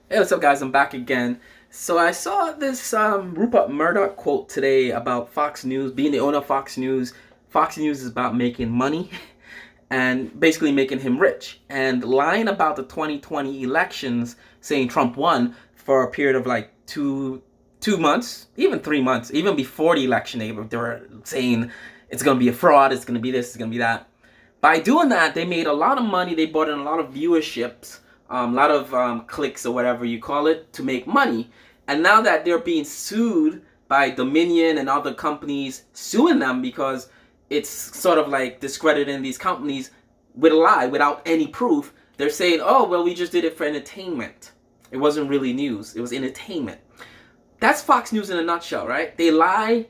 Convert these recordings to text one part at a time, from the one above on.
Hey, what's up, guys? I'm back again. So I saw this Rupert Murdoch quote today about Fox News, being the owner of Fox News. Fox News is about making money and basically making him rich, and lying about the 2020 elections, saying Trump won for a period of like two months, even 3 months, even before the election. They were saying it's going to be a fraud, it's going to be this, it's going to be that. By doing that, they made a lot of money. They brought in a lot of viewerships, a lot of clicks or whatever you call it, to make money. And now that they're being sued by Dominion and other companies suing them because it's sort of like discrediting these companies with a lie without any proof, they're saying, oh, well, we just did it for entertainment. It wasn't really news, it was entertainment. That's Fox News in a nutshell, right? They lie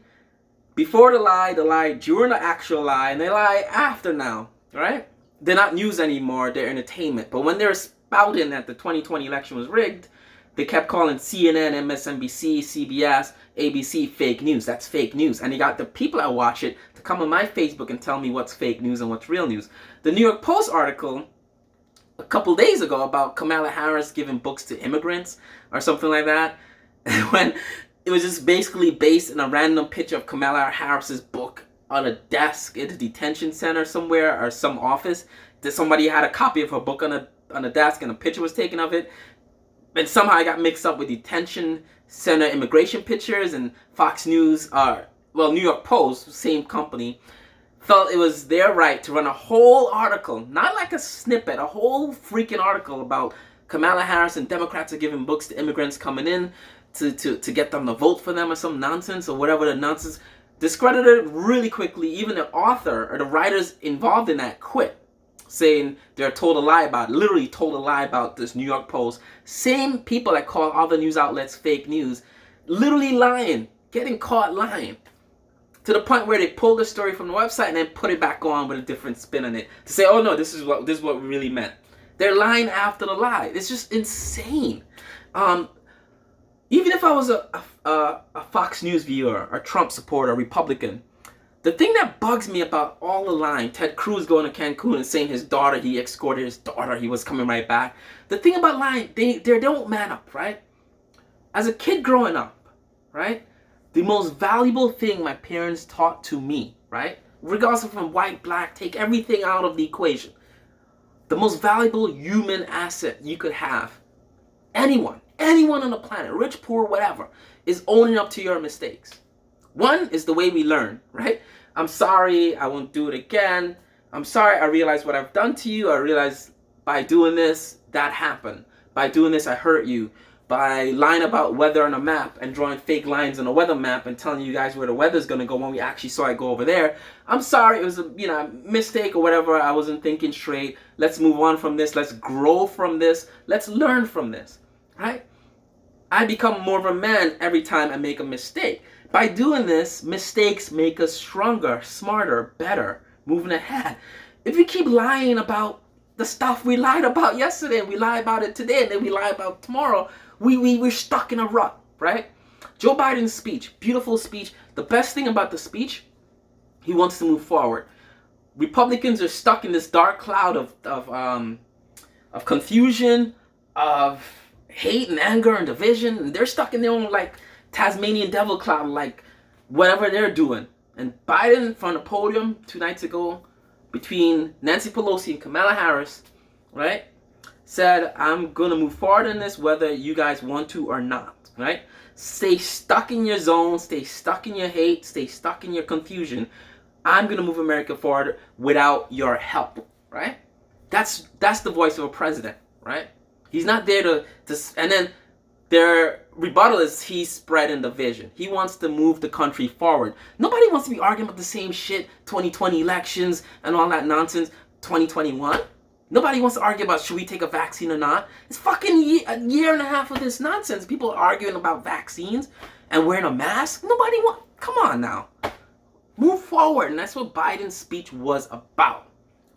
before the lie during the actual lie, and they lie after now, right? They're not news anymore, they're entertainment. But when they're spouting that the 2020 election was rigged, they kept calling CNN, MSNBC, CBS, ABC fake news. That's fake news. And you got the people that watch it to come on my Facebook and tell me what's fake news and what's real news. The New York Post article a couple days ago about Kamala Harris giving books to immigrants or something like that, when it was just basically based in a random picture of Kamala Harris's book on a desk in a detention center somewhere or some office. That somebody had a copy of her book on a desk and a picture was taken of it. And somehow I got mixed up with detention center immigration pictures, and Fox News, New York Post, same company, felt it was their right to run a whole article, not like a snippet, a whole freaking article about Kamala Harris and Democrats are giving books to immigrants coming in to get them to vote for them or some nonsense or whatever the nonsense. Discredited really quickly. Even the author or the writers involved in that quit, saying they're told a lie about it, literally told a lie about this New York Post. Same people that call other news outlets fake news, literally lying, getting caught lying. To the point where they pulled the story from the website and then put it back on with a different spin on it to say, oh no, this is what we really meant. They're lying after the lie. It's just insane. Even if I was a Fox News viewer, a Trump supporter, a Republican, the thing that bugs me about all the lying, Ted Cruz going to Cancun and saying his daughter, he escorted his daughter, he was coming right back. The thing about lying, they don't man up, right? As a kid growing up, right? The most valuable thing my parents taught to me, right? Regardless of from white, black, take everything out of the equation. The most valuable human asset you could have, anyone on the planet, rich, poor, whatever, is owning up to your mistakes. One is the way we learn, right? I'm sorry, I won't do it again. I'm sorry, I realize what I've done to you. I realize by doing this, that happened. By doing this, I hurt you. By lying about weather on a map and drawing fake lines on a weather map and telling you guys where the weather's going to go when we actually saw it go over there. I'm sorry, it was a mistake or whatever. I wasn't thinking straight. Let's move on from this. Let's grow from this. Let's learn from this, right? I become more of a man every time I make a mistake. By doing this, mistakes make us stronger, smarter, better, moving ahead. If we keep lying about the stuff we lied about yesterday, and we lie about it today, and then we lie about tomorrow, we're stuck in a rut, right? Joe Biden's speech, beautiful speech. The best thing about the speech, he wants to move forward. Republicans are stuck in this dark cloud of confusion, of hate and anger and division, and they're stuck in their own like Tasmanian devil cloud, like whatever they're doing. And Biden from the podium 2 nights ago, between Nancy Pelosi and Kamala Harris, right, said, I'm going to move forward in this whether you guys want to or not, right? Stay stuck in your zone, stay stuck in your hate, stay stuck in your confusion. I'm going to move America forward without your help, right? That's the voice of a president, right? He's not there to and then their rebuttal is he's spreading division. He wants to move the country forward. Nobody wants to be arguing about the same shit, 2020 elections and all that nonsense, 2021. Nobody wants to argue about should we take a vaccine or not. It's fucking a year and a half of this nonsense. People are arguing about vaccines and wearing a mask. Nobody want. Come on now. Move forward. And that's what Biden's speech was about.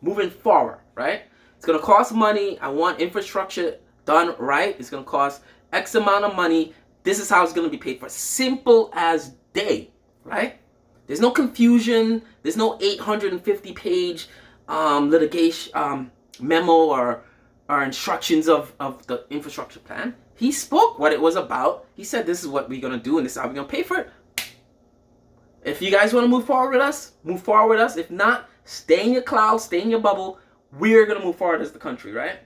Moving forward, right? It's going to cost money. I want infrastructure done right. It's going to cost X amount of money. This is how it's going to be paid for. Simple as day, right? There's no confusion. There's no 850-page litigation memo or our instructions of the infrastructure plan. He spoke what it was about. He said, this is what we're going to do and this is how we're going to pay for it. If you guys want to move forward with us, move forward with us. If not, stay in your cloud, stay in your bubble. We're going to move forward as the country, right?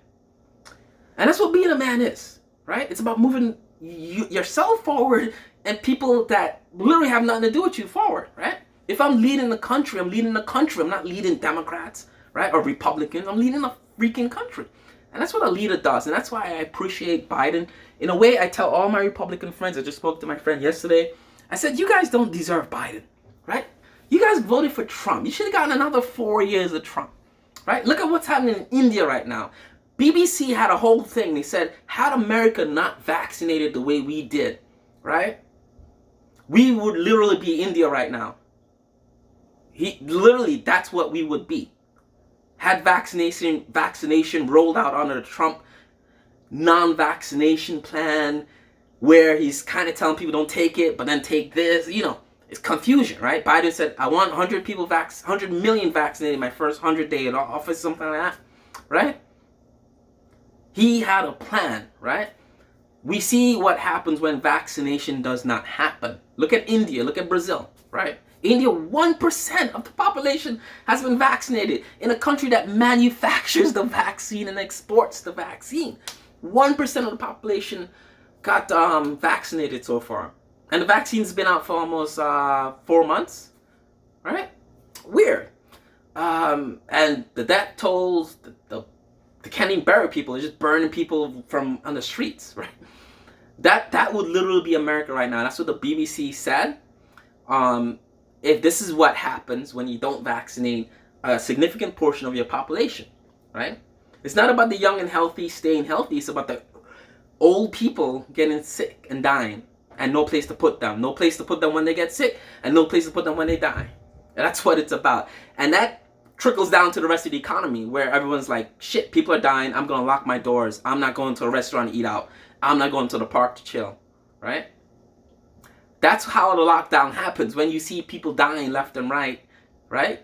And that's what being a man is, right? It's about moving yourself forward and people that literally have nothing to do with you forward, right? If I'm leading the country, I'm leading the country. I'm not leading Democrats, right? Or Republicans. I'm leading the freaking country. And that's what a leader does. And that's why I appreciate Biden. In a way, I tell all my Republican friends, I just spoke to my friend yesterday. I said, you guys don't deserve Biden, right? You guys voted for Trump. You should have gotten another 4 years of Trump, right? Look at what's happening in India right now. BBC had a whole thing. They said, had America not vaccinated the way we did, right? We would literally be India right now. Literally, that's what we would be. Had vaccination rolled out under the Trump non-vaccination plan, where he's kind of telling people don't take it, but then take this, it's confusion, right? Biden said, I want 100 million vaccinated in my first 100 days in office, something like that, right? He had a plan, right? We see what happens when vaccination does not happen. Look at India, look at Brazil, right? India, 1% of the population has been vaccinated in a country that manufactures the vaccine and exports the vaccine. 1% of the population got vaccinated so far. And the vaccine's been out for almost 4 months, right? Weird. And the death tolls, the can't even bury people. They're just burning people from on the streets, right? That would literally be America right now. That's what the BBC said. If this is what happens when you don't vaccinate a significant portion of your population, right? It's not about the young and healthy staying healthy. It's about the old people getting sick and dying and no place to put them. No place to put them when they get sick and no place to put them when they die. And that's what it's about. And that trickles down to the rest of the economy where everyone's like, shit, people are dying. I'm going to lock my doors. I'm not going to a restaurant to eat out. I'm not going to the park to chill, right? That's how the lockdown happens. When you see people dying left and right?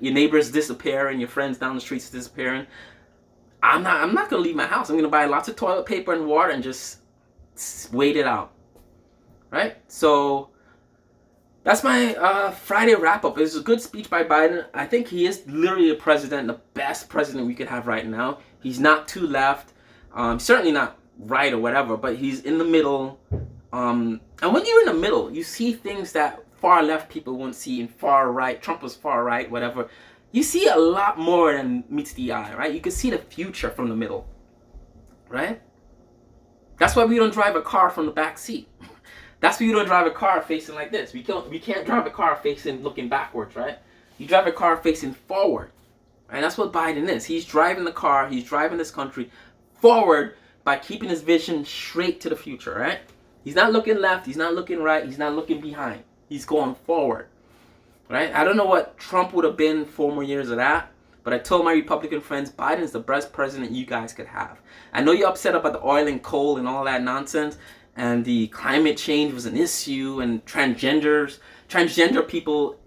Your neighbors disappearing, your friends down the streets disappearing. I'm not gonna leave my house. I'm gonna buy lots of toilet paper and water and just wait it out, right? So that's my Friday wrap up. It was a good speech by Biden. I think he is literally a president, the best president we could have right now. He's not too left, certainly not right or whatever, but he's in the middle. And when you're in the middle, you see things that far left people won't see, and far right, Trump was far right, whatever. You see a lot more than meets the eye, right? You can see the future from the middle, right? That's why we don't drive a car from the back seat. That's why you don't drive a car facing like this. We can't drive a car facing looking backwards, right? You drive a car facing forward, and that's what Biden is. He's driving the car. He's driving this country forward by keeping his vision straight to the future, right? He's not looking left. He's not looking right. He's not looking behind. He's going forward, right? I don't know what Trump would have been 4 more years of that, but I told my Republican friends, Biden's the best president you guys could have. I know you're upset about the oil and coal and all that nonsense, and the climate change was an issue, and transgender people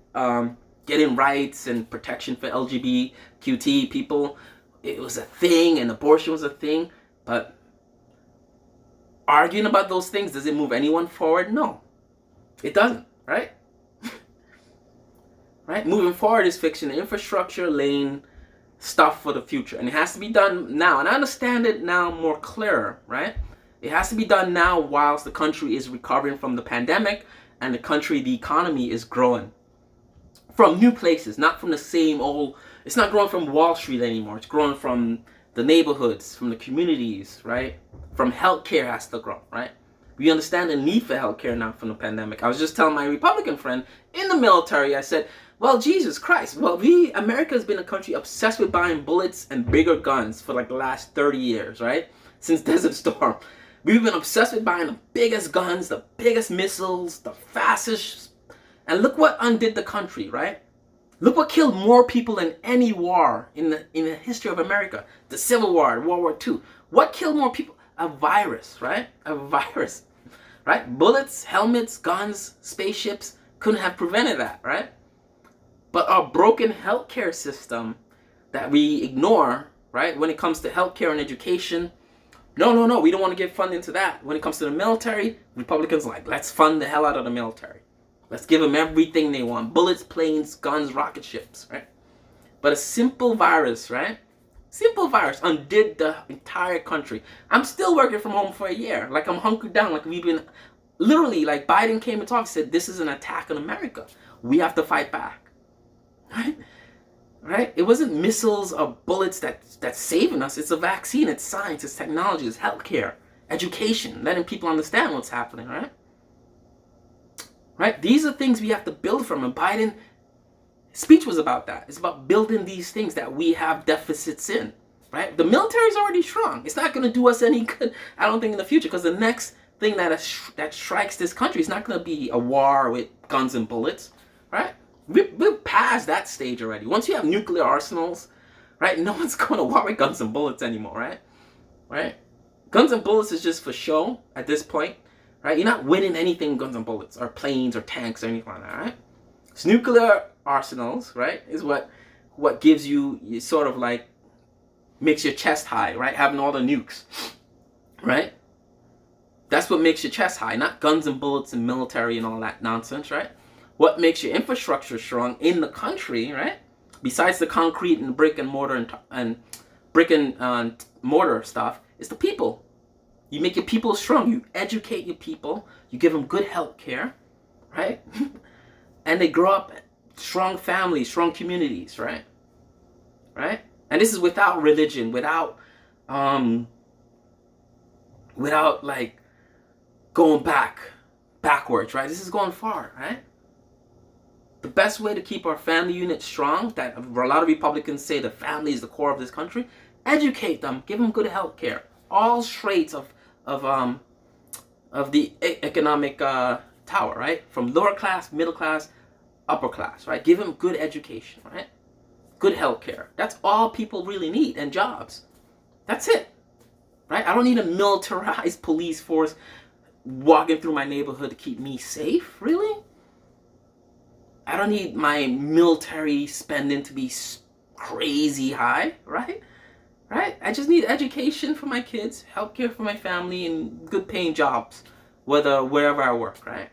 getting rights and protection for LGBTQ people. It was a thing, and abortion was a thing, but arguing about those things, does it move anyone forward? No, it doesn't, right? Right? Moving forward is fixing the infrastructure, laying stuff for the future. And it has to be done now. And I understand it now more clearer, right? It has to be done now whilst the country is recovering from the pandemic and the economy is growing. From new places, not from the same old, it's not growing from Wall Street anymore. It's growing from the neighborhoods, from the communities, right? From healthcare has to grow, right? We understand the need for healthcare now from the pandemic. I was just telling my Republican friend in the military, I said, well, Jesus Christ. Well, America has been a country obsessed with buying bullets and bigger guns for like the last 30 years, right? Since Desert Storm. We've been obsessed with buying the biggest guns, the biggest missiles, the fastest. And look what undid the country, right? Look what killed more people than any war in the history of America. The Civil War, World War II. What killed more people? A virus, right? A virus, right? Bullets, helmets, guns, spaceships couldn't have prevented that, right? But our broken healthcare system that we ignore, right? When it comes to healthcare and education, No, no, no. We don't want to give funding to that. When it comes to the military, Republicans are like, let's fund the hell out of the military. Let's give them everything they want. Bullets, planes, guns, rocket ships, right? But a simple virus, right? Simple virus undid the entire country. I'm still working from home for a year. Like I'm hunkered down. Like we've been, literally, like Biden came and talked, said, this is an attack on America. We have to fight back, right? Right? It wasn't missiles or bullets that's saving us. It's a vaccine. It's science. It's technology. It's healthcare, education, letting people understand what's happening. Right? Right? These are things we have to build from. And Biden's speech was about that. It's about building these things that we have deficits in. Right? The military is already strong. It's not going to do us any good, I don't think, in the future. Because the next thing that strikes this country is not going to be a war with guns and bullets. Right? We're past that stage already. Once you have nuclear arsenals, right, no one's going to war with guns and bullets anymore, right? Right? Guns and bullets is just for show at this point, right? You're not winning anything with guns and bullets or planes or tanks or anything like that, right? So nuclear arsenals, right, is what gives you sort of like, makes your chest high, right? Having all the nukes, right? That's what makes your chest high, not guns and bullets and military and all that nonsense, right? What makes your infrastructure strong in the country, right? Besides the concrete and brick and mortar and brick and mortar stuff, is the people. You make your people strong. You educate your people. You give them good health care, right? And they grow up strong families, strong communities, right? Right? And this is without religion, without like going backwards, right? This is going far, right? The best way to keep our family unit strong, that a lot of Republicans say the family is the core of this country, educate them, give them good health care. All traits of the economic tower, right? From lower class, middle class, upper class, right? Give them good education, right? Good health care. That's all people really need, and jobs. That's it, right? I don't need a militarized police force walking through my neighborhood to keep me safe, really? I don't need my military spending to be crazy high, right? Right? I just need education for my kids, healthcare for my family, and good paying jobs, wherever I work, right?